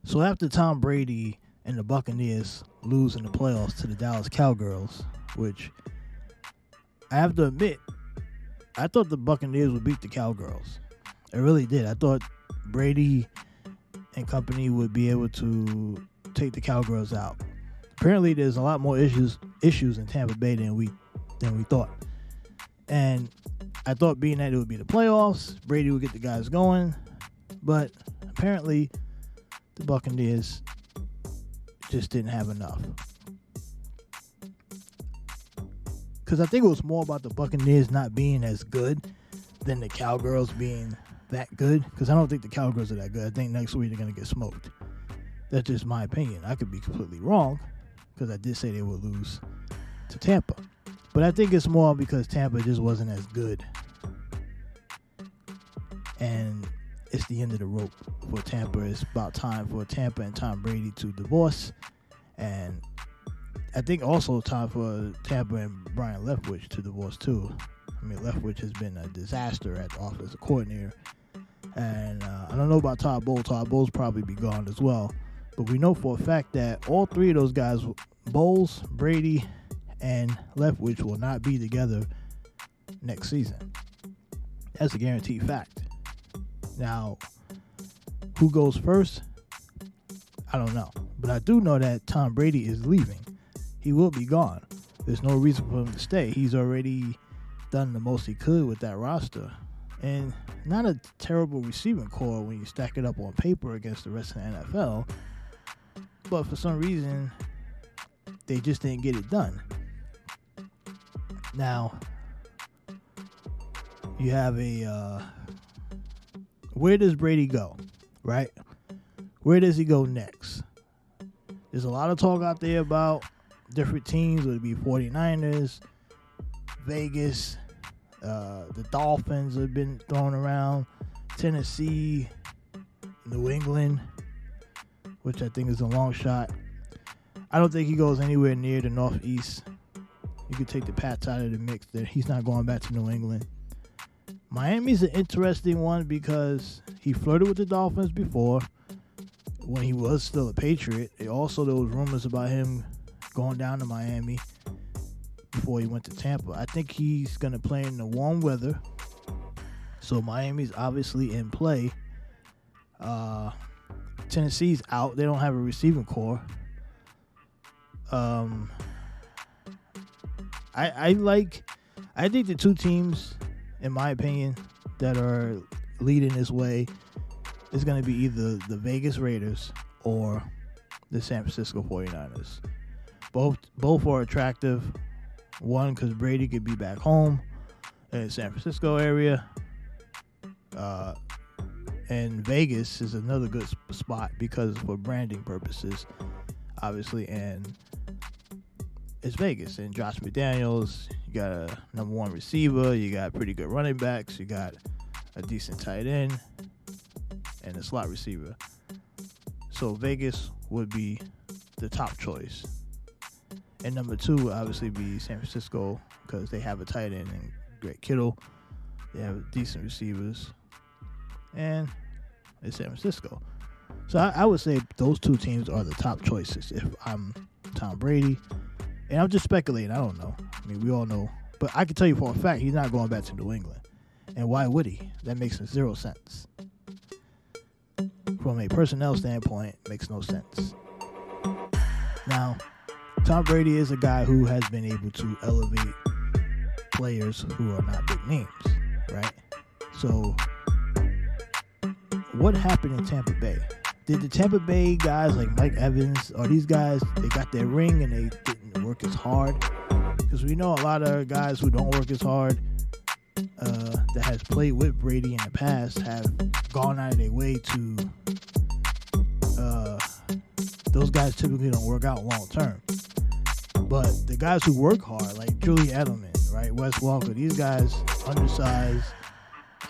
So after Tom Brady and the Buccaneers lose in the playoffs to the Dallas Cowgirls, which I have to admit, I thought the Buccaneers would beat the Cowgirls. I really did. I thought Brady and company would be able to take the Cowgirls out. Apparently, there's a lot more issues in Tampa Bay than we thought. And I thought being that it would be the playoffs, Brady would get the guys going. But apparently, the Buccaneers just didn't have enough. Because I think it was more about the Buccaneers not being as good than the Cowgirls being that good. Because I don't think the Cowgirls are that good. I think next week they're going to get smoked. That's just my opinion. I could be completely wrong, because I did say they would lose to Tampa. But I think it's more because Tampa just wasn't as good. And it's the end of the rope for Tampa. It's about time for Tampa and Tom Brady to divorce. And I think also time for Tampa and Brian Leftwich to divorce too. I mean, Leftwich has been a disaster at the offensive coordinator. And I don't know about Todd Bowles. Todd Bowles probably be gone as well. But we know for a fact that all three of those guys, Bowles, Brady, and Leftwich, will not be together next season. That's a guaranteed fact. Now, who goes first? I don't know. But I do know that Tom Brady is leaving. He will be gone. There's no reason for him to stay. He's already done the most he could with that roster. And not a terrible receiving core when you stack it up on paper against the rest of the NFL. But for some reason, they just didn't get it done. Now, you have where does Brady go, right? Where does he go next? There's a lot of talk out there about different teams, whether it be 49ers, Vegas, the Dolphins have been thrown around, Tennessee, New England, which I think is a long shot. I don't think he goes anywhere near the Northeast. You could take the Pats out of the mix there. He's not going back to New England. Miami's an interesting one because he flirted with the Dolphins before when he was still a Patriot. Also, there was rumors about him going down to Miami before he went to Tampa. I think he's going to play in the warm weather. So Miami's obviously in play. Tennessee's out. They don't have a receiving core. I think the two teams, in my opinion, that are leading this way is going to be either the Vegas Raiders or the San Francisco 49ers. Both are attractive. One, because Brady could be back home in the San Francisco area. And Vegas is another good spot because for branding purposes, obviously, and it's Vegas. And Josh McDaniels, you got a number one receiver, you got pretty good running backs, you got a decent tight end, and a slot receiver. So Vegas would be the top choice. And number two would obviously be San Francisco because they have a tight end and Greg Kittle. They have decent receivers. And it's San Francisco. So I would say those two teams are the top choices if I'm Tom Brady. And I'm just speculating. I don't know. I mean, we all know. But I can tell you for a fact he's not going back to New England. And why would he? That makes zero sense. From a personnel standpoint, it makes no sense. Now, Tom Brady is a guy who has been able to elevate players who are not big names, right? So, what happened in Tampa Bay? Did the Tampa Bay guys like Mike Evans, or these guys, they got their ring and they didn't work as hard? Because we know a lot of guys who don't work as hard that has played with Brady in the past have gone out of their way to those guys typically don't work out long term. But the guys who work hard, like Julian Edelman, right, Wes Walker, these guys undersized,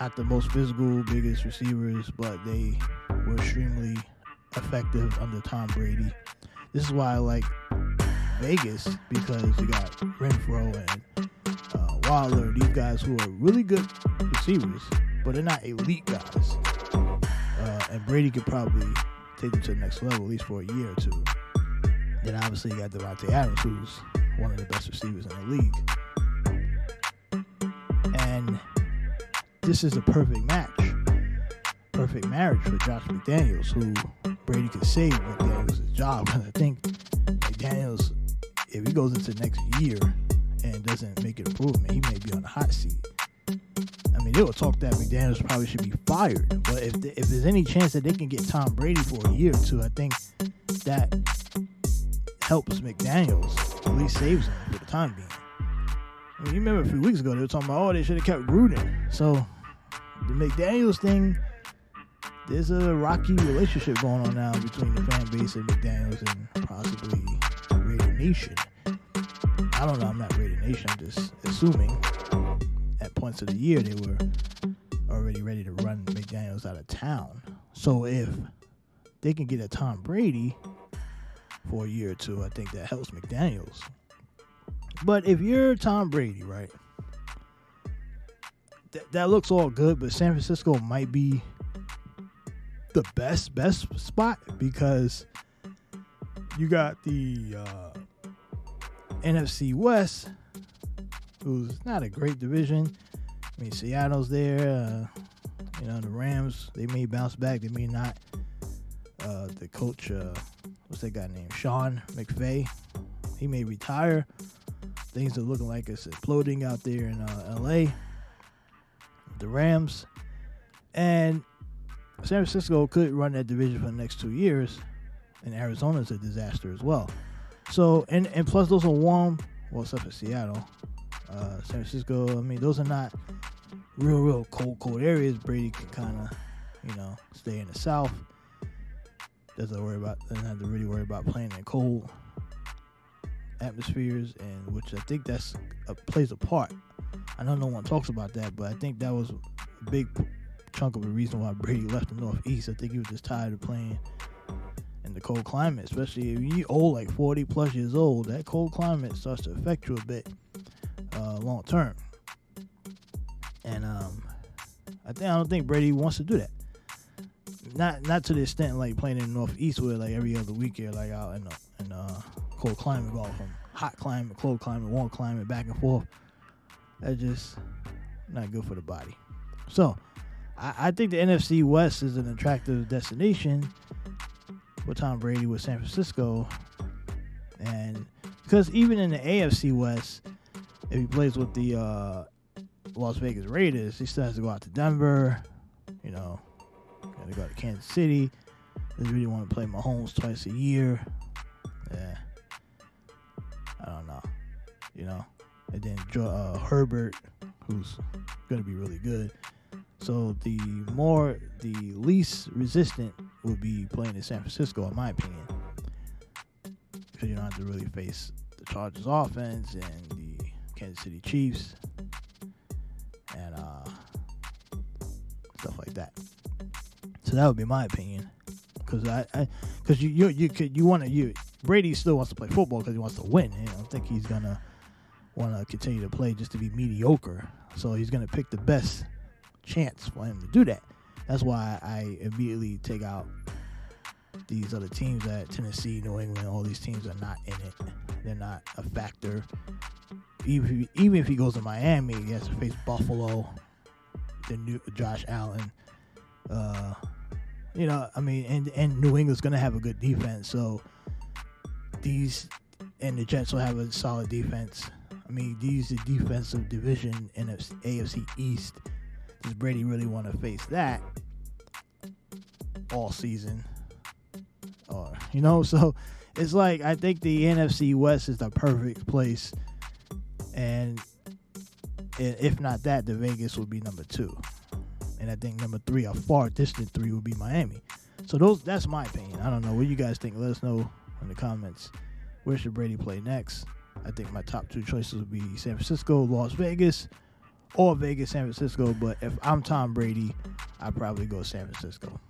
not the most physical, biggest receivers, but they were extremely effective under Tom Brady. This is why I like Vegas, because you got Renfro and Wilder, these guys who are really good receivers, but they're not elite guys. And Brady could probably take them to the next level, at least for a year or two. Then obviously you got Devontae Adams, who's one of the best receivers in the league. And this is a perfect marriage for Josh McDaniels, who Brady could save McDaniels' job. I think McDaniels, if he goes into next year and doesn't make an improvement, he may be on the hot seat. I mean, they will talk that McDaniels probably should be fired. But if there's any chance that they can get Tom Brady for a year or two, I think that helps McDaniels, at least saves him for the time being. I mean, you remember a few weeks ago, they were talking about, they should have kept Gruden. So, the McDaniels thing, there's a rocky relationship going on now between the fan base and McDaniels and possibly Raider Nation. I don't know, I'm not Raider Nation, I'm just assuming at points of the year they were already ready to run McDaniels out of town. So if they can get a Tom Brady for a year or two, I think that helps McDaniels. But if you're Tom Brady, right, that looks all good, but San Francisco might be the best spot because you got the NFC West, who's not a great division. I mean, Seattle's there. The Rams, they may bounce back. They may not. The coach, what's that guy named? Sean McVay. He may retire. Things are looking like it's imploding out there in L.A. The Rams. And San Francisco could run that division for the next 2 years. And Arizona's a disaster as well. So, and plus those are warm, well, except for Seattle. San Francisco, I mean, those are not real cold areas. Brady can kind of, stay in the South. Doesn't have to really worry about playing in cold atmospheres, and which I think plays a part. I know no one talks about that, but I think that was a big chunk of the reason why Brady left the Northeast. I think he was just tired of playing in the cold climate, especially if you're old, like 40 plus years old. That cold climate starts to affect you a bit long term, and I don't think Brady wants to do that. Not to the extent like playing in the Northeast where like every other week you're like out in cold climate, going from hot climate, cold climate, warm climate, back and forth. That's just not good for the body. So I think the NFC West is an attractive destination for Tom Brady with San Francisco, and because even in the AFC West, if he plays with the Las Vegas Raiders, he still has to go out to Denver, got to go to Kansas City. They really want to play Mahomes twice a year. Yeah, I don't know, and then Herbert, who's going to be really good. So the least resistant would be playing in San Francisco, in my opinion, because you don't have to really face the Chargers offense and the Kansas City Chiefs and stuff like that. So that would be my opinion, because Brady still wants to play football because he wants to win. I don't think he's gonna want to continue to play just to be mediocre. So he's gonna pick the best chance for him to do that. That's why I immediately take out these other teams at Tennessee, New England. All these teams are not in it. They're not a factor. Even if he goes to Miami, he has to face Buffalo, the new Josh Allen. And New England's gonna have a good defense. So and the Jets will have a solid defense. I mean, these are defensive division in the AFC East. Does Brady really want to face that all season? So it's like, I think the NFC West is the perfect place, and if not that, the Vegas would be number 2, and I think number 3, a far distant 3, would be Miami. So that's my opinion. I don't know what you guys think. Let us know in the comments. Where should Brady play next? I think my top 2 choices would be San Francisco, Las Vegas, or Vegas, San Francisco. But if I'm Tom Brady, I'd probably go San Francisco.